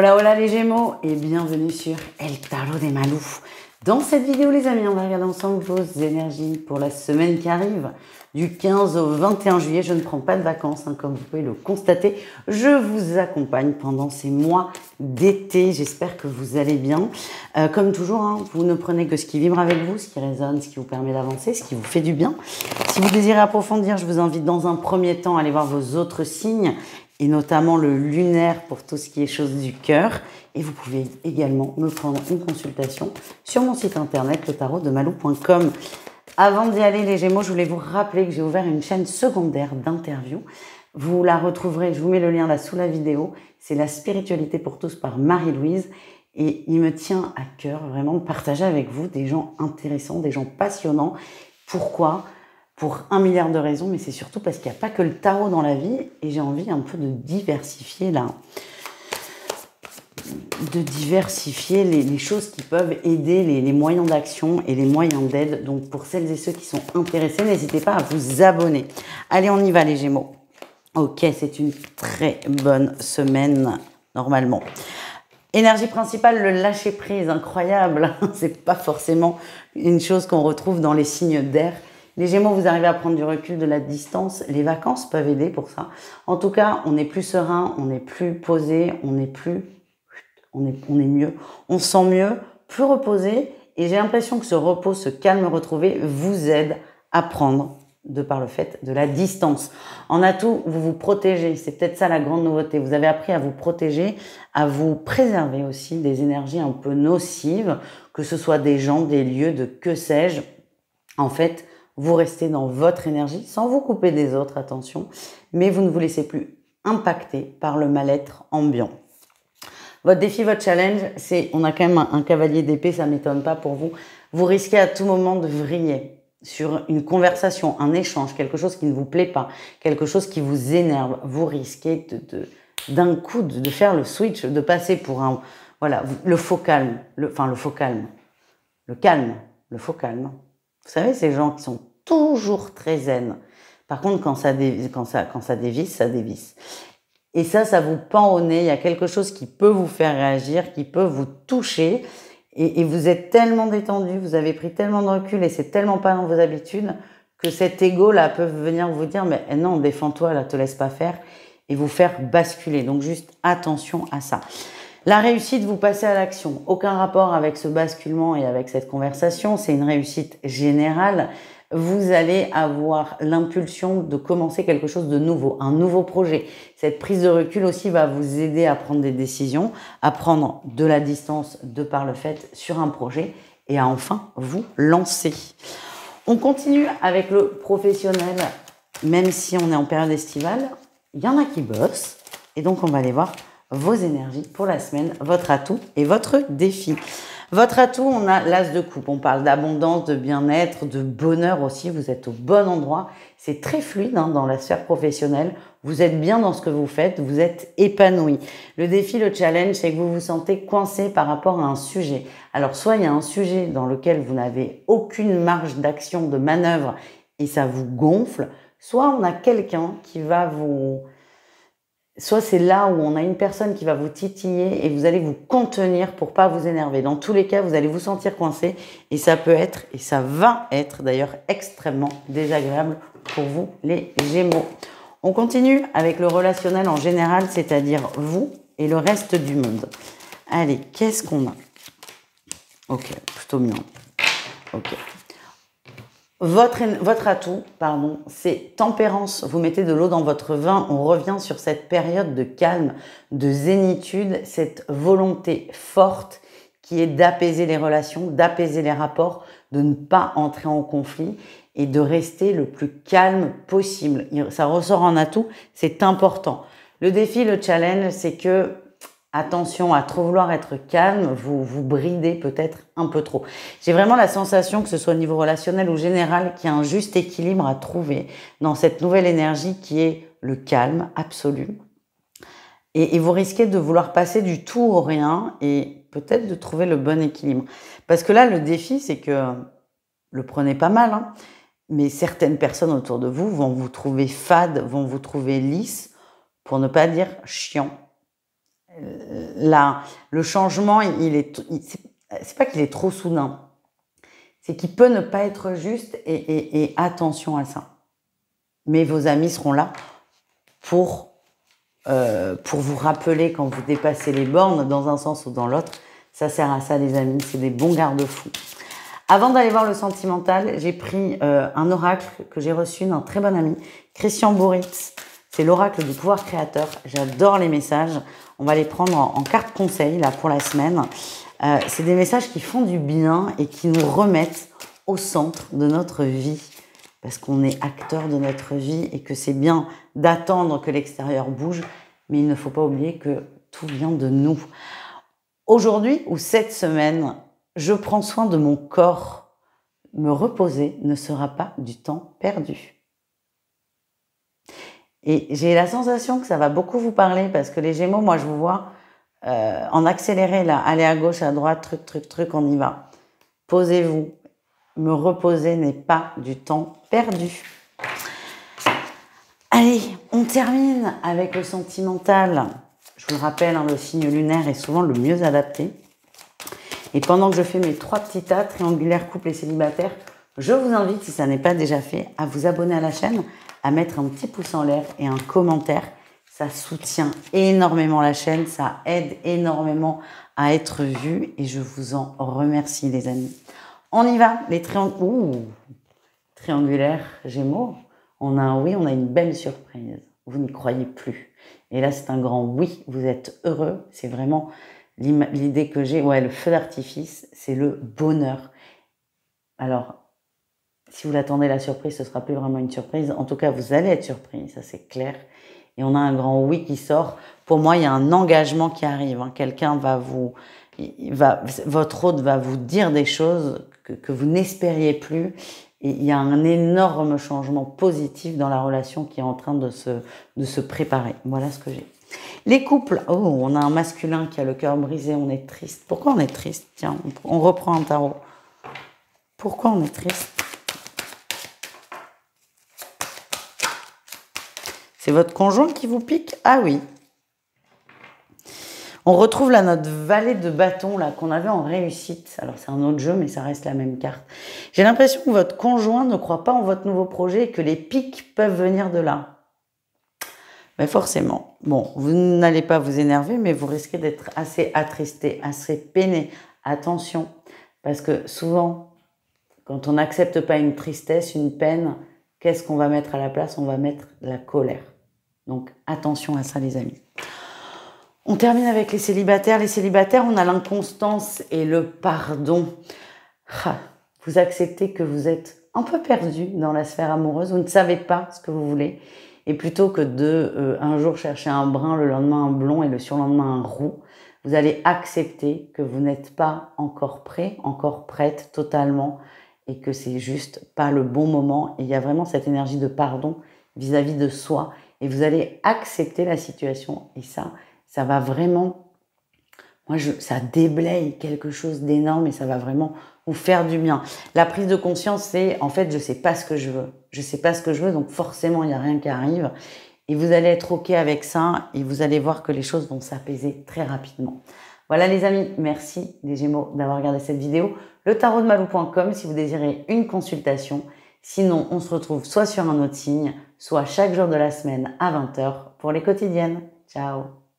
Hola hola les Gémeaux et bienvenue sur El Tarot des Malou. Dans cette vidéo les amis, on va regarder ensemble vos énergies pour la semaine qui arrive. Du 15 au 21 juillet, je ne prends pas de vacances, comme vous pouvez le constater. Je vous accompagne pendant ces mois d'été. J'espère que vous allez bien. Comme toujours, vous ne prenez que ce qui vibre avec vous, ce qui résonne, ce qui vous permet d'avancer, ce qui vous fait du bien. Si vous désirez approfondir, je vous invite dans un premier temps à aller voir vos autres signes et notamment le lunaire pour tout ce qui est choses du cœur. Et vous pouvez également me prendre une consultation sur mon site internet letarotdemalou.com. Avant d'y aller les Gémeaux, je voulais vous rappeler que j'ai ouvert une chaîne secondaire d'interviews. Vous la retrouverez, je vous mets le lien là sous la vidéo. C'est la spiritualité pour tous par Marie-Louise. Et il me tient à cœur vraiment de partager avec vous des gens intéressants, des gens passionnants. Pourquoi ? Pour 1 milliard de raisons, mais c'est surtout parce qu'il n'y a pas que le tarot dans la vie et j'ai envie un peu de diversifier les choses qui peuvent aider, les moyens d'action et les moyens d'aide. Donc pour celles et ceux qui sont intéressés, n'hésitez pas à vous abonner. Allez, on y va les Gémeaux. Ok, c'est une très bonne semaine normalement. Énergie principale, le lâcher prise, incroyable. C'est pas forcément une chose qu'on retrouve dans les signes d'air. Les Gémeaux, vous arrivez à prendre du recul, de la distance. Les vacances peuvent aider pour ça. En tout cas, on est plus serein, on est plus posé, on est mieux, on se sent mieux, plus reposé. Et j'ai l'impression que ce repos, ce calme retrouvé vous aide à prendre, de par le fait de la distance. En atout, vous vous protégez. C'est peut-être ça la grande nouveauté. Vous avez appris à vous protéger, à vous préserver aussi des énergies un peu nocives, que ce soit des gens, des lieux, de que sais-je. En fait, vous restez dans votre énergie, sans vous couper des autres, attention, mais vous ne vous laissez plus impacter par le mal-être ambiant. Votre défi, votre challenge, c'est, on a quand même un cavalier d'épée, ça ne m'étonne pas pour vous. Vous risquez à tout moment de vriller sur une conversation, un échange, quelque chose qui ne vous plaît pas, quelque chose qui vous énerve. Vous risquez d'un coup de faire le switch, de passer pour le faux calme, le calme. Vous savez, ces gens qui sont toujours très zen. Par contre, quand ça dévisse, ça dévisse. Et ça vous pend au nez. Il y a quelque chose qui peut vous faire réagir, qui peut vous toucher. Et vous êtes tellement détendu, vous avez pris tellement de recul et c'est tellement pas dans vos habitudes que cet ego-là peut venir vous dire « mais non, défends-toi, là, te laisse pas faire » et vous faire basculer. Donc juste attention à ça. La réussite, vous passez à l'action. Aucun rapport avec ce basculement et avec cette conversation. C'est une réussite générale. Vous allez avoir l'impulsion de commencer quelque chose de nouveau, un nouveau projet. Cette prise de recul aussi va vous aider à prendre des décisions, à prendre de la distance de par le fait sur un projet et à enfin vous lancer. On continue avec le professionnel, même si on est en période estivale. Il y en a qui bossent et donc on va aller voir vos énergies pour la semaine, votre atout et votre défi. Votre atout, on a l'as de coupe. On parle d'abondance, de bien-être, de bonheur aussi. Vous êtes au bon endroit. C'est très fluide dans la sphère professionnelle. Vous êtes bien dans ce que vous faites. Vous êtes épanoui. Le défi, le challenge, c'est que vous vous sentez coincé par rapport à un sujet. Alors, soit il y a un sujet dans lequel vous n'avez aucune marge d'action, de manœuvre et ça vous gonfle. Soit on a quelqu'un qui va vous... Soit c'est là où on a une personne qui va vous titiller et vous allez vous contenir pour pas vous énerver. Dans tous les cas, vous allez vous sentir coincé et ça peut être, et ça va être d'ailleurs extrêmement désagréable pour vous les Gémeaux. On continue avec le relationnel en général, c'est-à-dire vous et le reste du monde. Allez, qu'est-ce qu'on a? Ok, plutôt bien. Ok. Votre atout, c'est tempérance. Vous mettez de l'eau dans votre vin. On revient sur cette période de calme, de zénitude, cette volonté forte qui est d'apaiser les relations, d'apaiser les rapports, de ne pas entrer en conflit et de rester le plus calme possible. Ça ressort en atout, c'est important. Le défi, le challenge, c'est que attention à trop vouloir être calme, vous bridez peut-être un peu trop. J'ai vraiment la sensation que ce soit au niveau relationnel ou général, qu'il y a un juste équilibre à trouver dans cette nouvelle énergie qui est le calme absolu. Et vous risquez de vouloir passer du tout au rien et peut-être de trouver le bon équilibre. Parce que là, le défi, c'est que, le prenez pas mal, mais certaines personnes autour de vous vont vous trouver fade, vont vous trouver lisse, pour ne pas dire chiant. le changement, c'est pas qu'il est trop soudain, c'est qu'il peut ne pas être juste et attention à ça. Mais vos amis seront là pour vous rappeler quand vous dépassez les bornes dans un sens ou dans l'autre. Ça sert à ça, les amis, c'est des bons garde-fous. Avant d'aller voir le sentimental, j'ai pris un oracle que j'ai reçu d'un très bon ami, Christian Bouritz. C'est l'oracle du pouvoir créateur. J'adore les messages. On va les prendre en carte conseil là pour la semaine. C'est des messages qui font du bien et qui nous remettent au centre de notre vie. Parce qu'on est acteur de notre vie et que c'est bien d'attendre que l'extérieur bouge. Mais il ne faut pas oublier que tout vient de nous. Aujourd'hui ou cette semaine, je prends soin de mon corps. Me reposer ne sera pas du temps perdu. Et j'ai la sensation que ça va beaucoup vous parler parce que les Gémeaux, moi je vous vois en accéléré là, aller à gauche, à droite, truc, on y va. Posez-vous. Me reposer n'est pas du temps perdu. Allez, on termine avec le sentimental. Je vous le rappelle, hein, le signe lunaire est souvent le mieux adapté. Et pendant que je fais mes 3 petits tas, triangulaires, couple et célibataire, je vous invite, si ça n'est pas déjà fait, à vous abonner à la chaîne, à mettre un petit pouce en l'air et un commentaire. Ça soutient énormément la chaîne, ça aide énormément à être vu et je vous en remercie, les amis. On y va, les triangulaires Gémeaux. On a un oui, on a une belle surprise. Vous n'y croyez plus. Et là, c'est un grand oui, vous êtes heureux. C'est vraiment l'idée que j'ai. Ouais, le feu d'artifice, c'est le bonheur. Alors, si vous l'attendez, la surprise, ce sera plus vraiment une surprise. En tout cas, vous allez être surpris, ça c'est clair. Et on a un grand oui qui sort. Pour moi, il y a un engagement qui arrive. Hein. Quelqu'un votre hôte va vous dire des choses que vous n'espériez plus. Et il y a un énorme changement positif dans la relation qui est en train de se préparer. Voilà ce que j'ai. Les couples, on a un masculin qui a le cœur brisé, on est triste. Pourquoi on est triste? Tiens, on reprend un tarot. Pourquoi on est triste? C'est votre conjoint qui vous pique? Ah oui. On retrouve là notre valet de bâton là qu'on avait en réussite. Alors c'est un autre jeu, mais ça reste la même carte. J'ai l'impression que votre conjoint ne croit pas en votre nouveau projet et que les pics peuvent venir de là. Mais forcément. Bon, vous n'allez pas vous énerver, mais vous risquez d'être assez attristé, assez peiné. Attention, parce que souvent, quand on n'accepte pas une tristesse, une peine, qu'est-ce qu'on va mettre à la place? On va mettre la colère. Donc attention à ça, les amis. On termine avec les célibataires. Les célibataires, on a l'inconstance et le pardon. Vous acceptez que vous êtes un peu perdu dans la sphère amoureuse. Vous ne savez pas ce que vous voulez. Et plutôt que de un jour chercher un brun, le lendemain un blond et le surlendemain un roux, vous allez accepter que vous n'êtes pas encore prêt, encore prête totalement et que c'est juste pas le bon moment. Et il y a vraiment cette énergie de pardon vis-à-vis de soi. Et vous allez accepter la situation. Et ça va vraiment, ça déblaye quelque chose d'énorme et ça va vraiment vous faire du bien. La prise de conscience, c'est en fait, je sais pas ce que je veux. Je sais pas ce que je veux, donc forcément, il n'y a rien qui arrive. Et vous allez être OK avec ça et vous allez voir que les choses vont s'apaiser très rapidement. Voilà les amis, merci les Gémeaux d'avoir regardé cette vidéo. Le tarot de malou.com si vous désirez une consultation. Sinon, on se retrouve soit sur un autre signe, soit chaque jour de la semaine à 20 h pour les quotidiennes. Ciao!